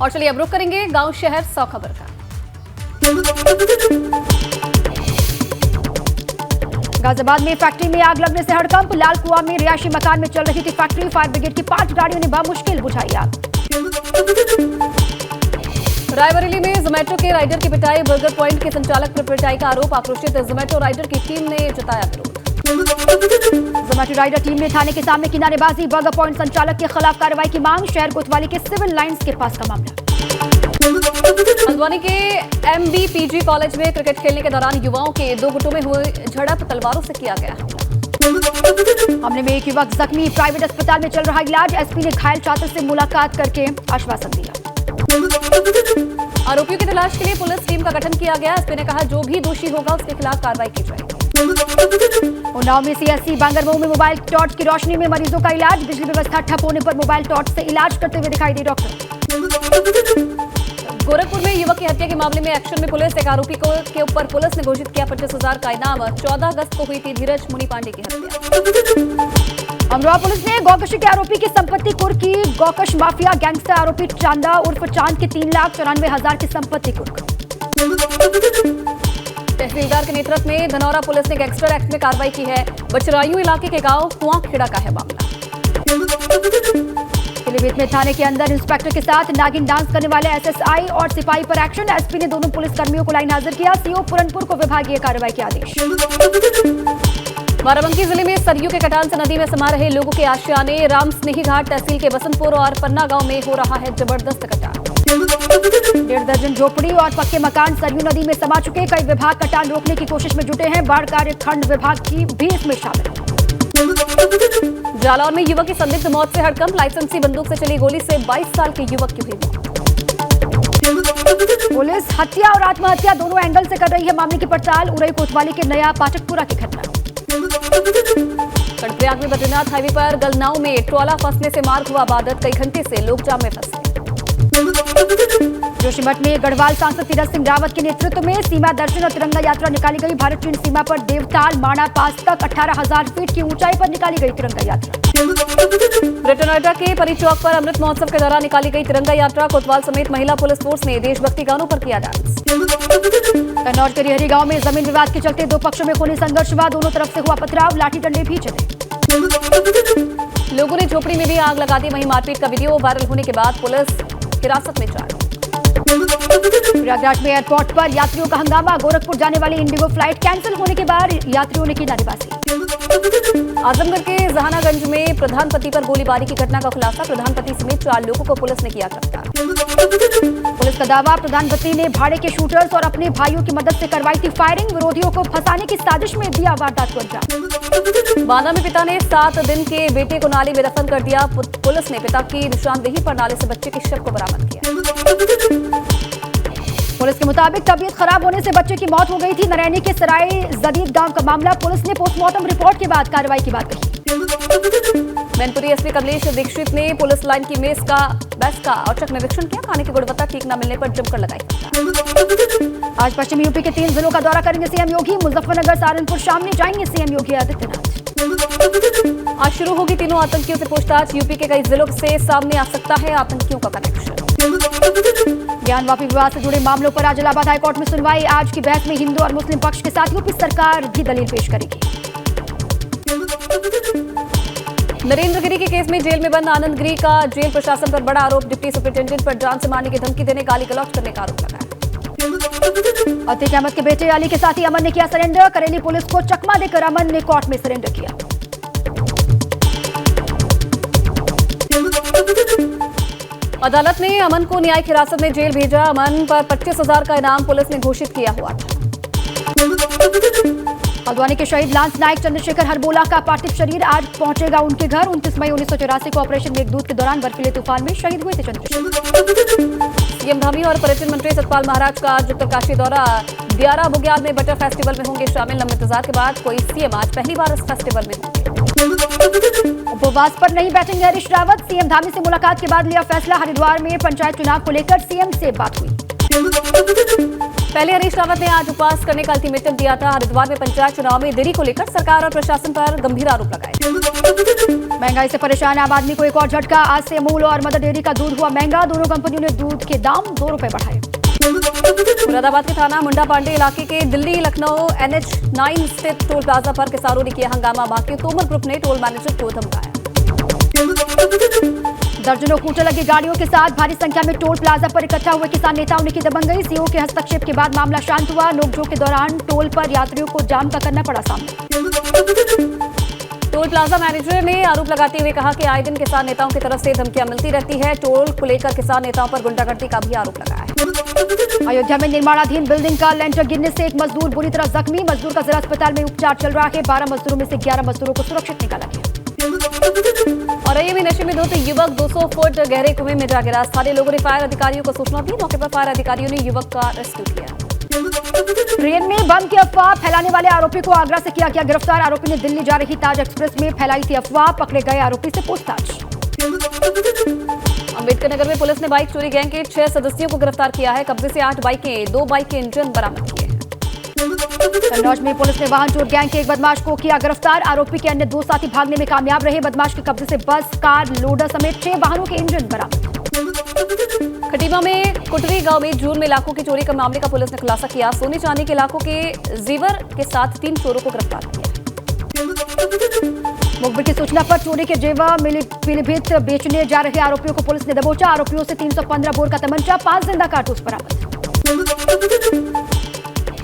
और चलिए अब रुख करेंगे गांव शहर 100 खबर का। गाजियाबाद में फैक्ट्री में आग लगने से हड़कंप। लाल कुआं में रिहायशी मकान में चल रही थी फैक्ट्री। फायर ब्रिगेड की 5 गाड़ियों ने बामुश्किल बुझाई आग। रायबरेली में जोमेटो के राइडर की पिटाई। बर्गर पॉइंट के संचालक पर पिटाई का आरोप। आक्रोशित जोमेटो राइडर की टीम ने जताया विरोध। जोमेटो राइडर टीम ने थाने के सामने की नारेबाजी। बर्गर पॉइंट संचालक के खिलाफ कार्रवाई की मांग। शहर कोतवाली के सिविल लाइंस के पास का मामला। हल्द्वानी के MBPG कॉलेज में क्रिकेट खेलने के दौरान युवाओं के 2 गुटों में हुई झड़प। तलवारों से किया गया हमले में एक युवक जख्मी। प्राइवेट अस्पताल में चल रहा इलाज। एसपी ने घायल छात्र से मुलाकात करके आश्वासन दिया। आरोपियों की तलाश के लिए पुलिस टीम का गठन किया गया। एसपी ने कहा जो भी दोषी होगा उसके खिलाफ कार्रवाई की जाएगी। उन्नाव में CSC बांगरमऊ में मोबाइल टॉर्च की रोशनी में मरीजों का इलाज। बिजली व्यवस्था ठप होने पर मोबाइल टॉर्च से इलाज करते हुए दिखाई दी डॉक्टर। गोरखपुर में युवक की हत्या के मामले में एक्शन में पुलिस। एक आरोपी के ऊपर पुलिस ने घोषित किया 25,000 का इनाम। 14 अगस्त को हुई थी धीरज मुनि पांडे की हत्या। अमरोहा पुलिस ने गौकशी के आरोपी की संपत्ति कुर्क की। गौकश माफिया गैंगस्टर आरोपी चांदा उर्फ चांद की 3,94,000 की संपत्ति कुर्क। तहसीलदार के नेतृत्व में धनौरा पुलिस ने गैंगस्टर एक्ट में कार्रवाई की है। बचरायू इलाके के गांव कुआं खेड़ा का है मामला। पीलीभीत में थाने के अंदर इंस्पेक्टर के साथ नागिन डांस करने वाले SSI और सिपाही पर एक्शन। एसपी ने दोनों पुलिसकर्मियों को लाइन हाजिर किया। CO पुरनपुर को विभागीय कार्रवाई के आदेश। बाराबंकी जिले में सरयू के कटान से नदी में समा रहे लोगों के आशियाने। राम स्नेही घाट तहसील के बसंतपुर और पन्ना गांव में हो रहा है जबरदस्त कटान। 1.5 दर्जन झोपड़ी और पक्के मकान सरयू नदी में समा चुके। कई विभाग कटान रोकने की कोशिश में जुटे हैं। बाढ़ कार्य खंड विभाग की भी इसमें शामिल। जालौर में युवक की संदिग्ध मौत से हड़कंप। लाइसेंसी बंदूक से चली गोली से 22 साल के युवक की हुई मौत। पुलिस हत्या और आत्महत्या दोनों एंगल से कर रही है मामले की पड़ताल। उरई कोतवाली के नया पाठकपुरा की घटना। कर्णप्रयाग में बद्रीनाथ हाईवे पर गलनाऊ में ट्रॉला फंसने से मार्ग हुआ बाधित। कई घंटे से लोग जाम में फंसे। जोशीमठ में गढ़वाल सांसद तीरथ सिंह रावत के नेतृत्व में सीमा दर्शन और तिरंगा यात्रा निकाली गई। भारत चीन सीमा पर देवताल माणा पास तक 18,000 फीट की ऊंचाई पर निकाली गई तिरंगा यात्रा। ग्रेटर नोएडा के परी चौक पर अमृत महोत्सव के दौरान निकाली गई तिरंगा यात्रा। कोतवाल समेत महिला पुलिस फोर्स ने देशभक्ति गानों पर किया डांस। कन्नौज के रिहरी गांव में जमीन विवाद के चलते 2 पक्षों में खूनी संघर्ष हुआ। दोनों तरफ से हुआ पथराव। लाठी डंडे भी चले। लोगों ने झोपड़ी में भी आग लगा दी। वहीं मारपीट का वीडियो वायरल होने के बाद पुलिस हिरासत में जारी। प्रयागराज में एयरपोर्ट पर यात्रियों का हंगामा। गोरखपुर जाने वाली इंडिगो फ्लाइट कैंसिल होने के बाद यात्रियों ने की नारेबाजी। आजमगढ़ के जहानागंज में प्रधानपति पर गोलीबारी की घटना का खुलासा। प्रधानपति समेत 4 लोगों को पुलिस ने किया गिरफ्तार। पुलिस का दावा प्रधानपति ने भाड़े के शूटर्स और अपने भाइयों की मदद से करवाई थी फायरिंग। विरोधियों को फंसाने की साजिश में दिया वारदात को अंजाम। बांदा में पिता ने 7 दिन के बेटे को नाले में दफन कर दिया। पुलिस ने पिता की निशानदेही पर नाले से बच्चे के शव को बरामद किया। पुलिस के मुताबिक तबीयत खराब होने से बच्चे की मौत हो गई थी। नरैनी के सराय जदीद गांव का मामला। पुलिस ने पोस्टमार्टम रिपोर्ट के बाद कार्रवाई की बात कही। मैनपुरी एसपी कमलेश दीक्षित ने पुलिस लाइन की मेस का औचक निरीक्षण किया। खाने की गुणवत्ता ठीक न मिलने पर जमकर लगाई। आज पश्चिमी यूपी के 3 जिलों का दौरा करेंगे सीएम योगी। मुजफ्फरनगर, सहारनपुर शामली जाएंगे सीएम योगी आदित्यनाथ। आज शुरू होगी तीनों आतंकियों से पूछताछ। यूपी के कई जिलों से सामने आ सकता है आतंकियों का कनेक्शन। ज्ञानवापी विवाद से जुड़े मामलों पर आज इलाहाबाद हाईकोर्ट में सुनवाई। आज की बहस में हिंदू और मुस्लिम पक्ष के साथ यूपी सरकार भी दलील पेश करेगी। नरेंद्र गिरी के केस में जेल में बंद आनंद गिरी का जेल प्रशासन पर बड़ा आरोप। डिप्टी सुपरिंटेंडेंट पर जान से मारने की धमकी देने, गाली गलौज करने का आरोप लगाया। अतीक अहमद के बेटे अली के साथी अमन ने किया सरेंडर। करेली पुलिस को चकमा देकर अमन ने कोर्ट में सरेंडर किया। अदालत ने अमन को न्यायिक हिरासत में जेल भेजा। अमन पर 25,000 का इनाम पुलिस ने घोषित किया हुआ था। हल्द्वानी के शहीद लांस नायक चंद्रशेखर हरबोला का पार्थिव शरीर आज पहुंचेगा उनके घर। 29 मई 1984 को ऑपरेशन मेघदूत के दौरान बर्फीले तूफान में शहीद हुए थे चंद्रशेखर। सीएम धामी और पर्यटन मंत्री सतपाल महाराज का आज उत्तरकाशी दौरा। दियारा बुग्याल में बटर फेस्टिवल में होंगे शामिल। लंबे इंतजार के बाद कोई सीएम आज पहली बार इस फेस्टिवल में होंगे। उपवास पर नहीं बैठेंगे हरीश रावत। सीएम धामी से मुलाकात के बाद लिया फैसला। हरिद्वार में पंचायत चुनाव को लेकर सीएम से बात हुई। पहले हरीश रावत ने आज उपवास करने का अल्टीमेटम दिया था। हरिद्वार में पंचायत चुनाव में देरी को लेकर सरकार और प्रशासन पर गंभीर आरोप लगाए। महंगाई से परेशान आम आदमी को एक और झटका। आज से अमूल और मदर डेयरी का दूध हुआ महंगा। दोनों कंपनियों ने दूध के दाम 2 रुपए बढ़ाए। मुरादाबाद के थाना मुंडा पांडे इलाके के दिल्ली लखनऊ NH9 स्थित टोल प्लाजा पर किसानों ने किया हंगामा। बाकी तोमर ग्रुप ने टोल मैनेजर को धमकाया। दर्जनों कूटर लगी गाड़ियों के साथ भारी संख्या में टोल प्लाजा पर इकट्ठा हुए किसान नेताओं ने की दबंगई। सीओ के हस्तक्षेप के बाद मामला शांत हुआ। नोकझोंक के दौरान टोल पर यात्रियों को जाम का करना पड़ा सामना। टोल प्लाजा मैनेजर ने आरोप लगाते हुए कहा कि आए दिन किसान नेताओं की तरफ से धमकियां मिलती रहती है। टोल को लेकर किसान नेताओं पर गुंडागर्दी का भी आरोप लगाया है। अयोध्या में निर्माणाधीन बिल्डिंग का लेंटर गिरने से एक मजदूर बुरी तरह जख्मी। मजदूर का जिला अस्पताल में उपचार चल रहा है। 12 मजदूरों में से 11 मजदूरों को सुरक्षित निकाला गया। और ये भी नशे में धुत युवक 200 फुट गहरे कुएं में जा गिरा। स्थानीय लोगों ने फायर अधिकारियों को सूचना दी। मौके पर फायर अधिकारियों ने युवक का रेस्क्यू किया। ट्रेन में बम की अफवाह फैलाने वाले आरोपी को आगरा से किया गया गिरफ्तार। आरोपी ने दिल्ली जा रही ताज एक्सप्रेस में फैलाई थी अफवाह। पकड़े गए आरोपी से पूछताछ। अंबेडकर नगर में पुलिस ने बाइक चोरी गैंग के 6 सदस्यों को गिरफ्तार किया है। कब्जे से 8 बाइकें, 2 बाइक के इंजन बरामद किए हैं। कन्नौज में पुलिस ने वाहन चोर गैंग के एक बदमाश को किया गिरफ्तार। आरोपी के अन्य 2 साथी भागने में कामयाब रहे। बदमाश के कब्जे से बस, कार, लोडर समेत 6 वाहनों के इंजन बरामद। खटीमा में कुटरी गांव में जून में लाखों की चोरी का मामले का पुलिस ने खुलासा किया। सोने चांदी के लाखों के जेवर के साथ 3 चोरों को गिरफ्तार किया। मुखबिर की सूचना पर चोरी के जेवर पीलीभीत बेचने जा रहे आरोपियों को पुलिस ने दबोचा। आरोपियों से 315 बोर का तमंचा, 5 जिंदा कारतूस बरामद।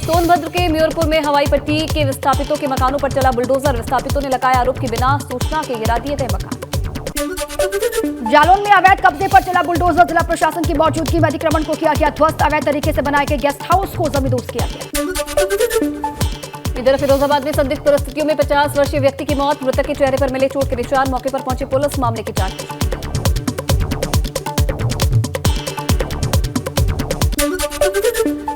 सोनभद्र के म्योरपुर में हवाई पट्टी के विस्थापितों के मकानों पर चला बुलडोजर। विस्थापितों ने लगाया आरोप कि बिना सूचना के गिरा दिए गए मकान। जालौन में अवैध कब्जे पर चला बुलडोजर। जिला प्रशासन की मौजूदगी में अतिक्रमण को किया गया ध्वस्त। अवैध तरीके से बनाए गए गेस्ट हाउस को जमींदोज किया गया। इधर फिरोजाबाद में संदिग्ध परिस्थितियों में 50 वर्षीय व्यक्ति की मौत। मृतक के चेहरे पर मिले चोट के निशान। मौके पर पहुंची पुलिस मामले की जांच।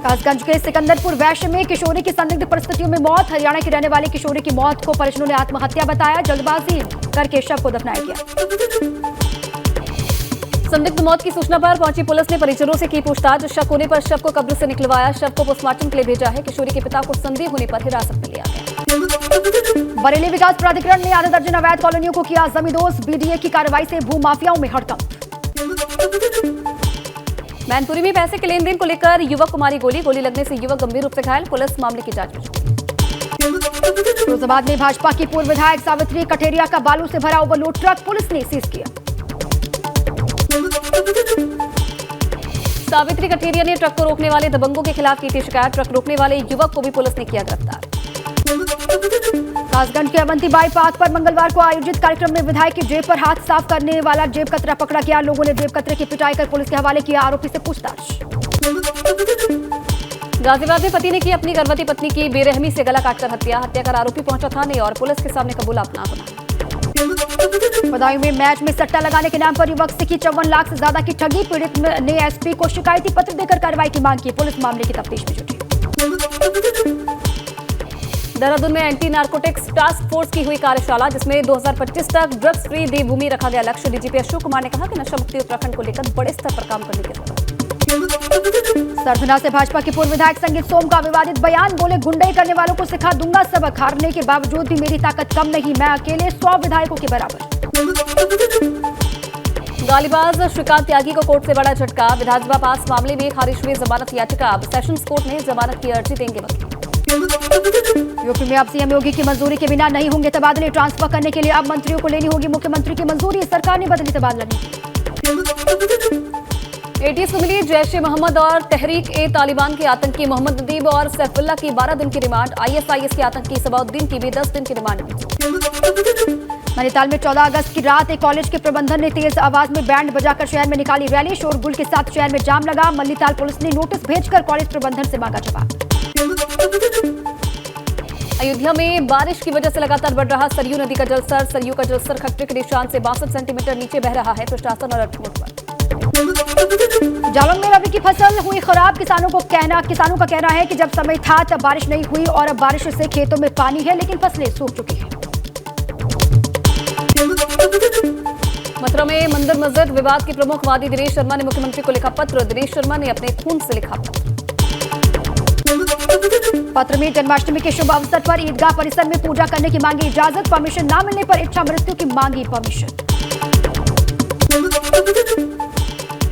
कासगंज के सिकंदरपुर वैश्य में किशोरी की संदिग्ध परिस्थितियों में मौत। हरियाणा की रहने वाली किशोरी की मौत को परिजनों ने आत्महत्या बताया। जल्दबाजी करके शव को दफनाया गया। संदिग्ध मौत की सूचना पर पहुंची पुलिस ने परिजनों से की पूछताछ। शक होने पर शव को कब्र से निकलवाया। शव को पोस्टमार्टम के लिए भेजा है। किशोरी के पिता को संदेह होने पर हिरासत में लिया गया। बरेली विकास प्राधिकरण ने आधा दर्जन अवैध कॉलोनियों को किया जमींदोज। BDA की कार्रवाई से भूमाफियाओं में हड़कंप। मैनपुरी में पैसे के लेन देन को लेकर युवक को मारी गोली लगने से युवक गंभीर रूप से घायल। पुलिस मामले की जांच में जुटी। फिरोजाबाद में भाजपा की पूर्व विधायक सावित्री कठेरिया का बालू से भरा ओवरलोड ट्रक पुलिस ने सीज किया। सावित्री कठेरिया ने ट्रक को रोकने वाले दबंगों के खिलाफ की थी शिकायत। ट्रक रोकने वाले युवक को भी पुलिस ने किया गिरफ्तार। कासगंज के अवंतीबाई पार्क पर मंगलवार को आयोजित कार्यक्रम में विधायक की जेब पर हाथ साफ करने वाला जेब कतरा पकड़ा गया। लोगों ने जेब कतरे की पिटाई कर पुलिस के हवाले किया। आरोपी से पूछताछ। गाजियाबाद में पति ने की अपनी गर्भवती पत्नी की बेरहमी से गला काटकर हत्या। हत्या कर आरोपी पहुंचा थाने और पुलिस के सामने कबूला अपना गुनाह। बदायूं में मैच में सट्टा लगाने के नाम पर युवक से की 54 लाख से ज्यादा की ठगी। पीड़ित ने SP को शिकायती पत्र देकर कार्रवाई की मांग की। पुलिस मामले की तफ्तीश में जुटी। देहरादून में एंटी नार्कोटिक्स टास्क फोर्स की हुई कार्यशाला, जिसमें 2025 तक ड्रग्स फ्री देवभूमि रखा गया लक्ष्य। DGP अशोक कुमार ने कहा कि नशा मुक्ति उत्तराखंड को लेकर बड़े स्तर पर काम करने की जरूरत है। सरधना से भाजपा के पूर्व विधायक संगीत सोम का विवादित बयान। बोले, गुंडई करने वालों को सिखा दूंगा सबक। हारने के बावजूद भी मेरी ताकत कम नहीं, मैं अकेले 100 विधायकों के बराबर। गालीबाज श्रीकांत त्यागी को कोर्ट से बड़ा झटका। विधानसभा पास मामले में खारिज हुई जमानत याचिका। अब सेशंस कोर्ट में जमानत की अर्जी देंगे वकील। यूपी में अब सीएम योगी की मंजूरी के बिना नहीं होंगे तबादले। ट्रांसफर करने के लिए अब मंत्रियों को लेनी होगी मुख्यमंत्री की मंजूरी। सरकार ने बदली तबादला नीति। ATS को मिली जैश ए मोहम्मद और तहरीक ए तालिबान के आतंकी मोहम्मद नदीब और सैफुल्लाह की 12 दिन की रिमांड। ISIS के आतंकी सबाउद्दीन की भी 10 दिन की रिमांड। नैनीताल में 14 अगस्त की रात एक कॉलेज के प्रबंधन ने तेज आवाज में बैंड बजाकर शहर में निकाली रैली। शोरगुल के साथ शहर में जाम लगा। मल्लीताल पुलिस ने नोटिस भेजकर कॉलेज प्रबंधन से मांगा जवाब। अयोध्या में बारिश की वजह से लगातार बढ़ रहा सरयू नदी का जलस्तर। सरयू का जलस्तर खतरे के निशान से 62 सेंटीमीटर नीचे बह रहा है। प्रशासन अलर्ट मोड पर। जालौन में रबी की फसल हुई खराब। किसानों का कहना है कि जब समय था तब बारिश नहीं हुई और अब बारिश से खेतों में पानी है, लेकिन फसलें सूख चुकी हैं। मथुरा में मंदिर मस्जिद विवाद के प्रमुख वादी दिनेश शर्मा ने मुख्यमंत्री को लिखा पत्र। दिनेश शर्मा ने अपने खून से लिखा पत्र। पत्र में जन्माष्टमी के शुभ अवसर पर ईदगाह परिसर में पूजा करने की मांगी इजाजत, परमिशन न मिलने पर इच्छा मृत्यु की मांगी परमिशन।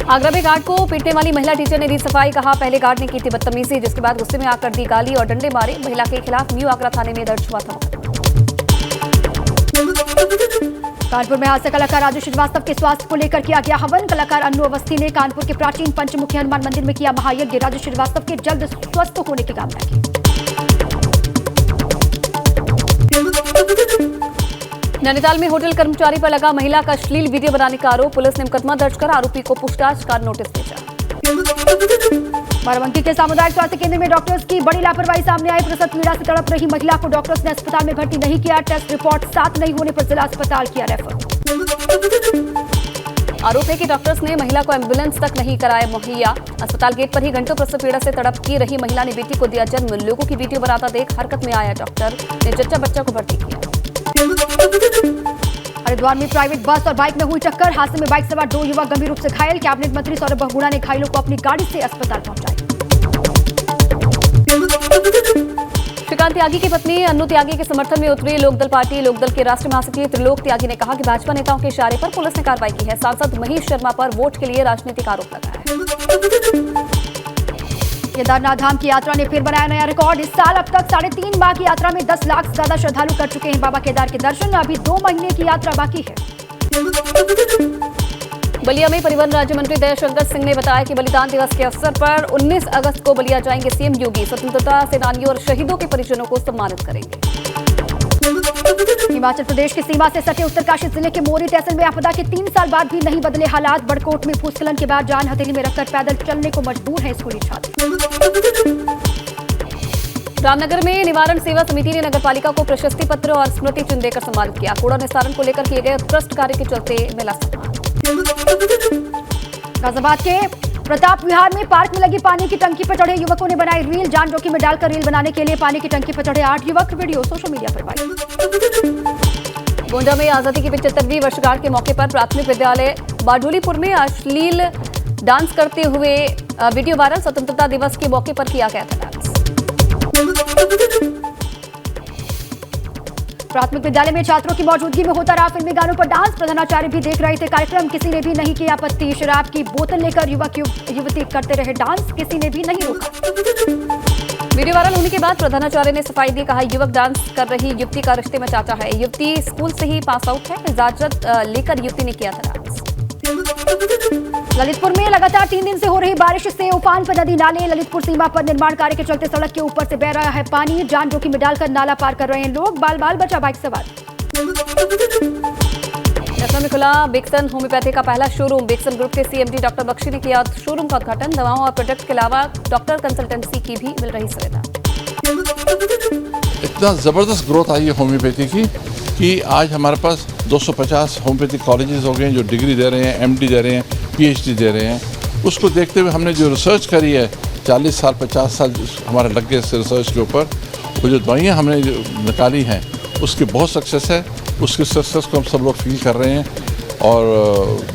आगरा में गार्ड को पीटने वाली महिला टीचर ने दी सफाई, कहा पहले गार्ड ने की थी बदतमीजी, जिसके बाद गुस्से में आकर दी गाली और डंडे मारे। महिला के खिलाफ न्यू आगरा थाने में दर्ज हुआ था। कानपुर में हास्य कलाकार राजू श्रीवास्तव के स्वास्थ्य को लेकर किया गया हवन। कलाकार अन्नू अवस्थी ने कानपुर के प्राचीन पंचमुखी हनुमान मंदिर में किया महायज्ञ। राजू श्रीवास्तव के जल्द स्वस्थ होने की कामना की। नैनीताल में होटल कर्मचारी पर लगा महिला का अश्लील वीडियो बनाने का आरोप, पुलिस ने मुकदमा दर्ज कर आरोपी को पूछताछ का नोटिस भेजा। बाराबंकी के सामुदायिक स्वास्थ्य केंद्र में डॉक्टर्स की बड़ी लापरवाही सामने आई। प्रसव पीड़ा से तड़प रही महिला को डॉक्टर्स ने अस्पताल में भर्ती नहीं किया। टेस्ट रिपोर्ट साथ नहीं होने पर जिला अस्पताल किया रेफर। आरोप है कि डॉक्टर्स ने महिला को एम्बुलेंस तक नहीं कराया मुहैया। अस्पताल गेट पर ही घंटों प्रसव पीड़ा से तड़पती रही महिला ने बेटी को दिया जन्म। लोगों की वीडियो बनाता देख हरकत में आया डॉक्टर ने जच्चा बच्चा को भर्ती किया। हरिद्वार में प्राइवेट बस और बाइक में हुई टक्कर, हादसे में बाइक सवार 2 युवक गंभीर रूप से घायल। कैबिनेट मंत्री सौरभ बहुगुणा ने घायलों को अपनी गाड़ी से अस्पताल पहुंचाया। श्रीकांत त्यागी की पत्नी अन्नू त्यागी के समर्थन में उतरी लोकदल पार्टी। लोकदल के राष्ट्रीय महासचिव त्रिलोक त्यागी ने कहा कि भाजपा नेताओं के इशारे पर पुलिस ने कार्रवाई की है। सांसद महेश शर्मा पर वोट के लिए राजनीतिक आरोप लगाया है। केदारनाथ धाम की यात्रा ने फिर बनाया नया रिकॉर्ड। इस साल अब तक 3.5 माह की यात्रा में 10 लाख से ज्यादा श्रद्धालु कर चुके हैं बाबा केदार के दर्शन। अभी 2 महीने की यात्रा बाकी है। बलिया में परिवहन राज्य मंत्री दयाशंकर सिंह ने बताया कि बलिदान दिवस के अवसर पर 19 अगस्त को बलिया जाएंगे सीएम योगी। स्वतंत्रता सेनानियों और शहीदों के परिजनों को सम्मानित करेंगे। हिमाचल प्रदेश की सीमा से सटे उत्तरकाशी जिले के मोरी तहसील में आपदा के 3 साल बाद भी नहीं बदले हालात। बड़कोट में भूस्खलन के बाद जान हथेली में रखकर पैदल चलने को मजबूर हैं स्कूली छात्र। रामनगर में निवारण सेवा समिति ने नगरपालिका को प्रशस्ति पत्र और स्मृति चिन्ह देकर सम्मानित किया। कूड़ा निस्तारण को लेकर किए गए उत्कृष्ट कार्य के चलते मिला सम्मान। गाजियाबाद के प्रताप विहार में पार्क में लगी पानी की टंकी पर चढ़े युवकों ने बनाई रील। जान जोखिम में डालकर रील बनाने के लिए पानी की टंकी पर चढ़े 8 युवक। वीडियो सोशल मीडिया पर वायरल। गोंडा में आजादी की 75वीं वर्षगांठ के मौके पर प्राथमिक विद्यालय बाडोलीपुर में अश्लील डांस करते हुए वीडियो वायरल। स्वतंत्रता दिवस के मौके पर किया गया था डांस। प्राथमिक विद्यालय में छात्रों की मौजूदगी में होता रहा फिल्मी गानों पर डांस। प्रधानाचार्य भी देख रहे थे कार्यक्रम, किसी ने भी नहीं किया आपत्ति। शराब की बोतल लेकर युवक युवती करते रहे डांस, किसी ने भी नहीं रोका। वीडियो वायरल होने के बाद प्रधानाचार्य ने सफाई दी, कहा युवक डांस कर रही युवती का रिश्ते में चाचा है। युवती स्कूल से ही पास आउट है। इजाजत लेकर युवती ने किया था डांस। ललितपुर में लगातार 3 दिन से हो रही बारिश से उफान पर नदी नाले। ललितपुर सीमा पर निर्माण कार्य के चलते सड़क के ऊपर से बह रहा है पानी। जान जोखिम में डालकर नाला पार कर रहे हैं लोग। बाल बाल बचा बाइक सवार। लखनऊ में खुला बेक्सन होम्योपैथी का पहला शोरूम। बेक्सन ग्रुप के सीएमडी डॉक्टर बख्शी ने किया शोरूम का उद्घाटन। दवाओं और प्रोडक्ट के अलावा डॉक्टर कंसल्टेंसी की भी मिल रही सुविधा। इतना जबरदस्त ग्रोथ आई है होम्योपैथी की कि आज हमारे पास 250 होम्योपैथिक कॉलेजेस हो गए हैं जो डिग्री दे रहे हैं, एमडी दे रहे हैं, पीएचडी दे रहे हैं। उसको देखते हुए हमने जो रिसर्च करी है 40 साल 50 साल हमारे लग गए इस रिसर्च के ऊपर। वो जो दवाइयाँ हमने निकाली हैं उसकी बहुत सक्सेस है। उसकी सक्सेस को हम सब लोग फील कर रहे हैं और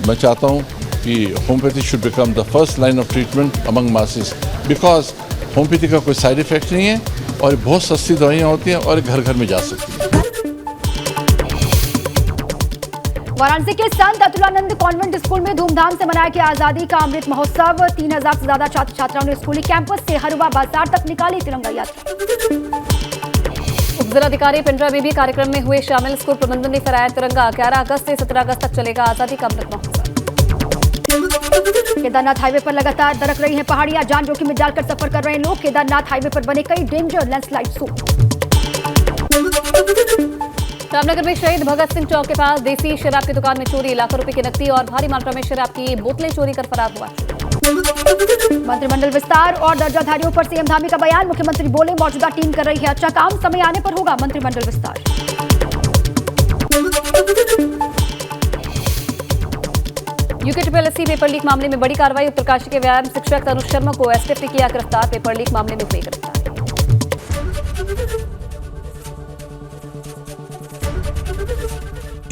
मैं चाहता हूँ कि homeopathy should become the first line of treatment among masses, because homeopathy का कोई साइड इफेक्ट नहीं है और बहुत सस्ती दवाइयाँ होती हैं और घर घर में जा सकती हैं। वाराणसी के संत अतुलानंद कॉन्वेंट स्कूल में धूमधाम से मनाया गया आजादी का अमृत महोत्सव। 3000 से ज्यादा छात्र छात्राओं ने स्कूली कैंपस से हरुआ बाजार तक निकाली तिरंगा यात्रा। उपजिलाधिकारी पिंडरा में भी कार्यक्रम में हुए शामिल। स्कूल प्रबंधन ने फहराया तिरंगा। 11 अगस्त से 17 अगस्त तक चलेगा आजादी का अमृत महोत्सव। केदारनाथ हाईवे पर लगातार दरक रही हैं पहाड़ियां। जान जोखिम में डालकर सफर कर रहे हैं लोग। केदारनाथ हाईवे पर बने कई डेंजर लैंडस्लाइड जोन। रामनगर में शहीद भगत सिंह चौक के पास देसी शराब की दुकान में चोरी। लाखों रुपए की नकदी और भारी मात्रा में शराब की बोतलें चोरी कर फरार हुआ। मंत्रिमंडल विस्तार और दर्जाधारियों पर सीएम धामी का बयान। मुख्यमंत्री बोले मौजूदा टीम कर रही है अच्छा काम, समय आने पर होगा मंत्रिमंडल विस्तार। यूके ट्रिपल पेपर लीक मामले में बड़ी कार्रवाई। उत्तरकाशी के व्यायाम शिक्षक तनुज शर्मा को एसटीएफ ने किया गिरफ्तार। पेपर लीक मामले में हुई गिरफ्तार।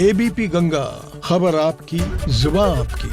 एबीपी गंगा, खबर आपकी, जुबान आपकी।